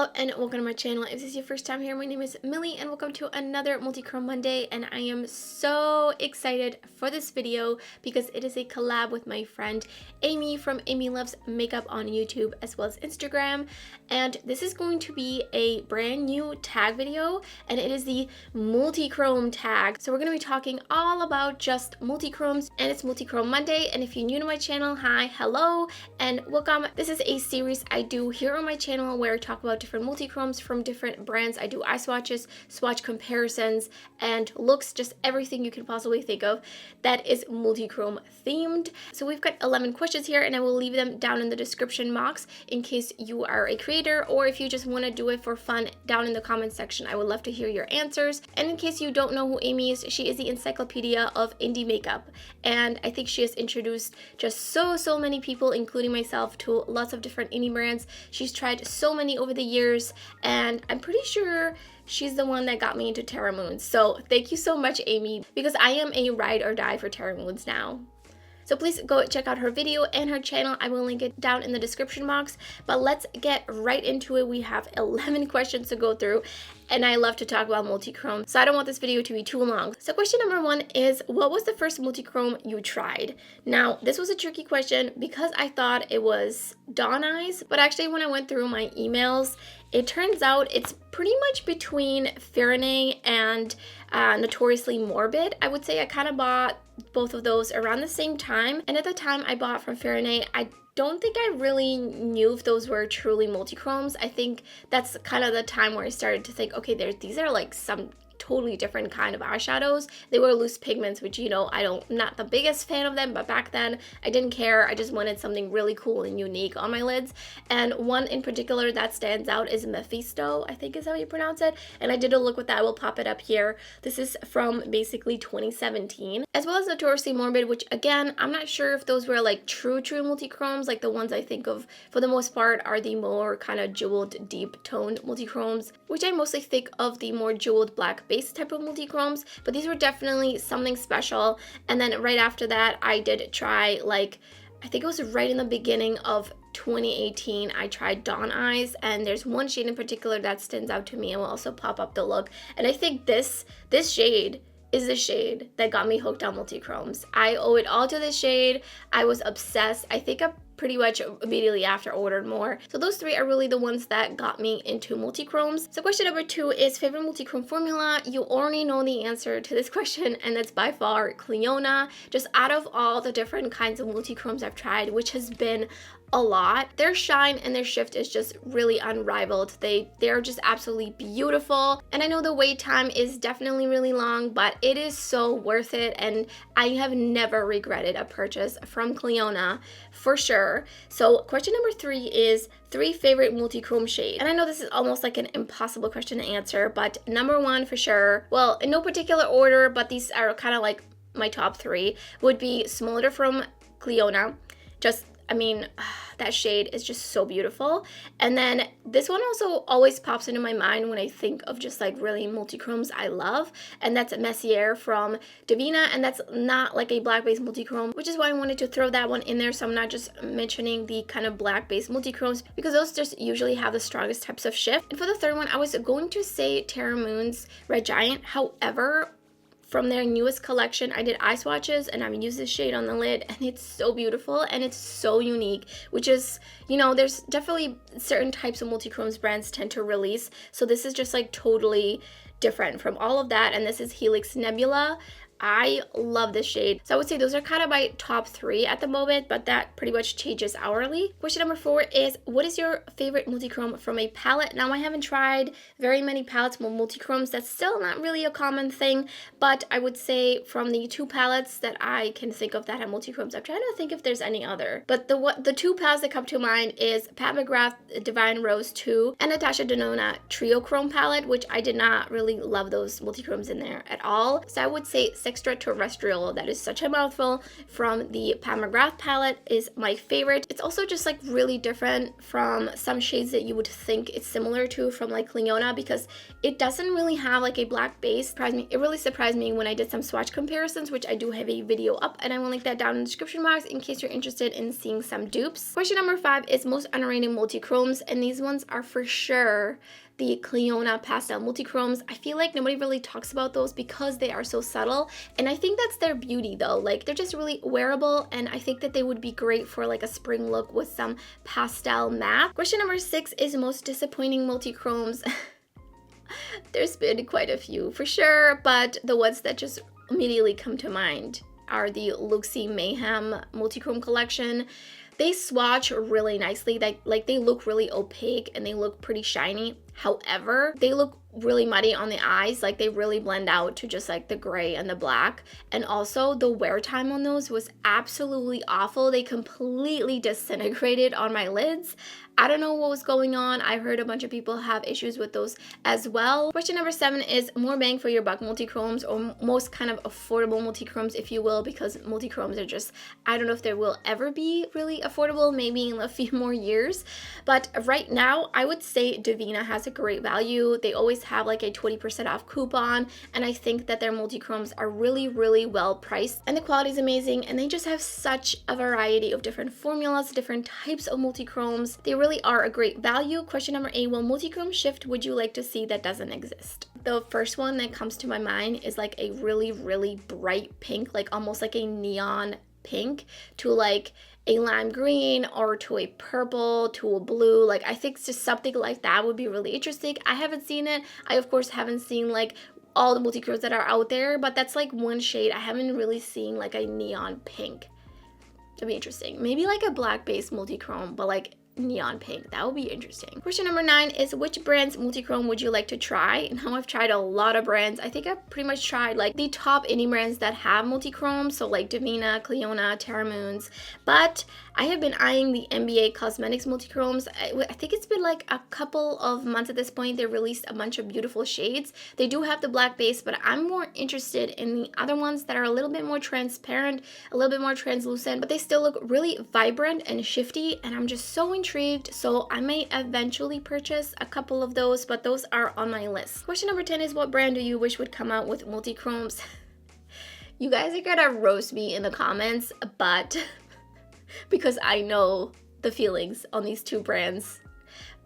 Hello and welcome to my channel. If this is your first time here, my name is Millie and welcome to another Multichrome Monday, and I am so excited for this video because it is a collab with my friend Amy from Amy Loves Makeup on YouTube as well as Instagram, and this is going to be a brand new tag video and it is the Multichrome tag. So we're going to be talking all about just multichromes, and it's Multichrome Monday. And if you're new to my channel, hi, hello and welcome. This is a series I do here on my channel where I talk about different multichromes from different brands. I do eye swatches, swatch comparisons, and looks, just everything you can possibly think of that is multichrome themed. So we've got 11 questions here and I will leave them down in the description box in case you are a creator or if you just want to do it for fun down in the comment section. I would love to hear your answers. And in case you don't know who Amy is, she is the encyclopedia of indie makeup, and I think she has introduced just so many people, including myself, to lots of different indie brands. She's tried so many over the years, and I'm pretty sure she's the one that got me into Terra Moons. So thank you so much, Amy, because I am a ride or die for Terra Moons now. So please go check out her video and her channel. I will link it down in the description box. But let's get right into it. We have 11 questions to go through, and I love to talk about multichrome, so I don't want this video to be too long. So question number 1 is, what was the first multichrome you tried? Now, this was a tricky question because I thought it was Dawn Eyes, but actually when I went through my emails, it turns out it's pretty much between Farinay and Notoriously Morbid. I would say I kind of bought both of those around the same time, and at the time I bought from Farinay, I don't think I really knew if those were truly multichromes. I think that's kind of the time where I started to think, okay, these are like some totally different kind of eyeshadows. They were loose pigments, which, you know, I'm not the biggest fan of them, but back then I didn't care. I just wanted something really cool and unique on my lids. And one in particular that stands out is Mephisto, I think is how you pronounce it. And I did a look with that. I will pop it up here. This is from basically 2017, as well as Notoriously Morbid, which again, I'm not sure if those were like true multichromes. Like the ones I think of for the most part are the more kind of jeweled, deep toned multichromes, which I mostly think of the more jeweled black base type of multichromes, but these were definitely something special. And then right after that, I did try, like, I think it was right in the beginning of 2018, I tried Dawn Eyes, and there's one shade in particular that stands out to me. I will also pop up the look, and I think this shade is the shade that got me hooked on multichromes. I owe it all to this shade. I was obsessed. I think I pretty much immediately after ordered more. So those 3 are really the ones that got me into multichromes. So question number 2 is favorite multichrome formula. You already know the answer to this question, and that's by far Clionadh. Just out of all the different kinds of multichromes I've tried, which has been a lot, their shine and their shift is just really unrivaled. They're just absolutely beautiful, and I know the wait time is definitely really long, but it is so worth it, and I have never regretted a purchase from Clionadh for sure. So question number 3 is 3 favorite multichrome shades. And I know this is almost like an impossible question to answer, but number 1 for sure, well, in no particular order, but these are kind of like my top 3, would be Smolder from Clionadh. Just, I mean, that shade is just so beautiful. And then this one also always pops into my mind when I think of just like really multichromes I love, and that's Messier from Divina, and that's not like a black based multichrome, which is why I wanted to throw that one in there. So I'm not just mentioning the kind of black based multichromes because those just usually have the strongest types of shift. And for the third one, I was going to say Terra Moons Red Giant. However, from their newest collection, I did eye swatches and I've used this shade on the lid, and it's so beautiful and it's so unique, which is, you know, there's definitely certain types of multichromes brands tend to release. So this is just like totally different from all of that. And this is Helix Nebula. I love this shade. So I would say those are kind of my top 3 at the moment, but that pretty much changes hourly. Question number 4 is, what is your favorite multichrome from a palette? Now, I haven't tried very many palettes with multichromes. That's still not really a common thing, but I would say from the 2 palettes that I can think of that have multichromes, I'm trying to think if there's any other. But the 2 palettes that come to mind is Pat McGrath Divine Rose 2 and Natasha Denona Trio Chrome palette, which I did not really love those multichromes in there at all. So I would say Extraterrestrial. That is such a mouthful. From the Pat McGrath palette is my favorite. It's also just like really different from some shades that you would think it's similar to from like Leona, because it doesn't really have like a black base. It really surprised me when I did some swatch comparisons, which I do have a video up, and I will link that down in the description box in case you're interested in seeing some dupes. Question number 5 is most underrated multichromes, and these ones are for sure the Cliona pastel multichromes. I feel like nobody really talks about those because they are so subtle, and I think that's their beauty though. Like, they're just really wearable, and I think that they would be great for like a spring look with some pastel matte. Question number 6 is most disappointing multichromes. There's been quite a few for sure, but the ones that just immediately come to mind are the Luxie Mayhem multichrome collection. They swatch really nicely. They look really opaque and they look pretty shiny. However, they look really muddy on the eyes. Like, they really blend out to just like the gray and the black. And also the wear time on those was absolutely awful. They completely disintegrated on my lids. I don't know what was going on. I heard a bunch of people have issues with those as well. Question number 7 is more bang for your buck multichromes, or most kind of affordable multichromes, if you will, because multichromes are just, I don't know if they will ever be really affordable, maybe in a few more years. But right now, I would say Divina has a great value. They always have like a 20% off coupon, and I think that their multichromes are really, really well priced, and the quality is amazing, and they just have such a variety of different formulas, different types of multichromes. They really are a great value. Question number 8, what multichrome shift would you like to see that doesn't exist? The first one that comes to my mind is like a really, really bright pink, like almost like a neon pink to like a lime green, or to a purple, to a blue. Like, I think just something like that would be really interesting. I haven't seen it. I of course haven't seen like all the multichromes that are out there, but that's like one shade I haven't really seen, like a neon pink. That'd be interesting. Maybe like a black based multichrome, but like neon pink. That would be interesting. Question number 9 is which brand's multichrome would you like to try? Now, I've tried a lot of brands. I think I've pretty much tried like the top indie brands that have multichrome, so like Divina, Cliona, Terra Moons, but I have been eyeing the NBA Cosmetics multichromes. I think it's been like a couple of months at this point. They released a bunch of beautiful shades. They do have the black base, but I'm more interested in the other ones that are a little bit more transparent, a little bit more translucent, but they still look really vibrant and shifty, and I'm just so intrigued. So I may eventually purchase a couple of those, but those are on my list. Question number 10 is what brand do you wish would come out with multichromes? You guys are gonna roast me in the comments, but because I know the feelings on these two brands,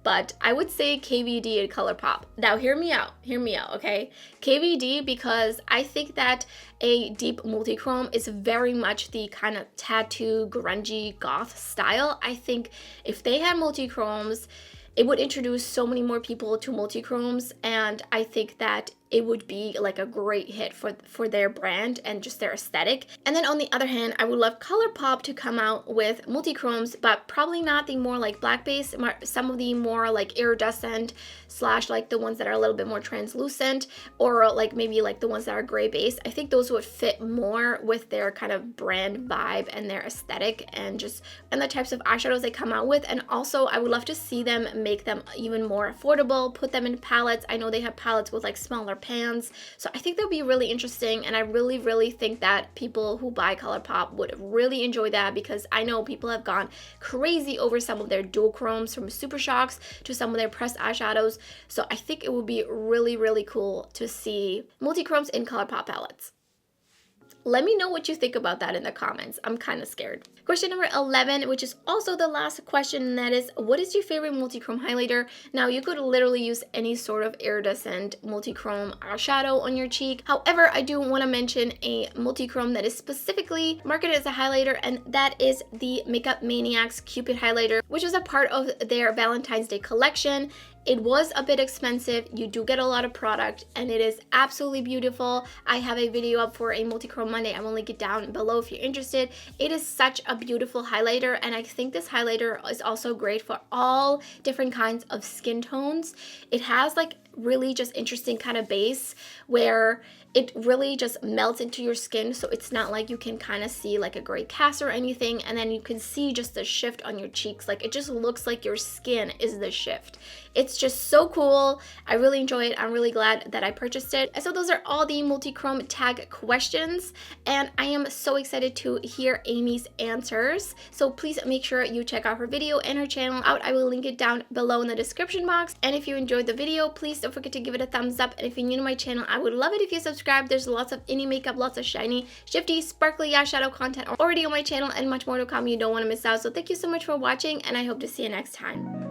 but I would say KVD and ColourPop. Now hear me out, okay? KVD, because I think that a deep multichrome is very much the kind of tattoo, grungy, goth style. I think if they had multichromes, it would introduce so many more people to multichromes, and I think that it would be like a great hit for their brand and just their aesthetic. And then on the other hand, I would love ColourPop to come out with multichromes, but probably not the more like black base, some of the more like iridescent slash like the ones that are a little bit more translucent, or like maybe like the ones that are gray base. I think those would fit more with their kind of brand vibe and their aesthetic, and the types of eyeshadows they come out with. And also I would love to see them make them even more affordable, put them in palettes. I know they have palettes with like smaller pans, so I think that would be really interesting, and I really think that people who buy ColourPop would really enjoy that, because I know people have gone crazy over some of their dual chromes, from Super Shocks to some of their pressed eyeshadows. So I think it would be really cool to see multichromes in ColourPop palettes. Let me know what you think about that in the comments. I'm kind of scared. Question number 11, which is also the last question, and that is, what is your favorite multichrome highlighter? Now, you could literally use any sort of iridescent multichrome eyeshadow on your cheek. However, I do want to mention a multichrome that is specifically marketed as a highlighter, and that is the Makeup Maniacs Cupid Highlighter, which is a part of their Valentine's Day collection. It was a bit expensive. You do get a lot of product, and it is absolutely beautiful. I have a video up for a Multichrome Monday. I will link it down below if you're interested. It is such a beautiful highlighter, and I think this highlighter is also great for all different kinds of skin tones. It has like really just interesting kind of base where it really just melts into your skin, so it's not like you can kind of see like a gray cast or anything, and then you can see just the shift on your cheeks. Like, it just looks like your skin is the shift. It's just so cool. I really enjoy it. I'm really glad that I purchased it. And so those are all the multi-chrome tag questions, and I am so excited to hear Amy's answers. So please make sure you check out her video and her channel out. I will link it down below in the description box. And if you enjoyed the video, please don't forget to give it a thumbs up. And if you're new to my channel, I would love it if you subscribe. There's lots of indie makeup, lots of shiny, shifty, sparkly eyeshadow content already on my channel, and much more to come. You don't want to miss out. So thank you so much for watching, and I hope to see you next time.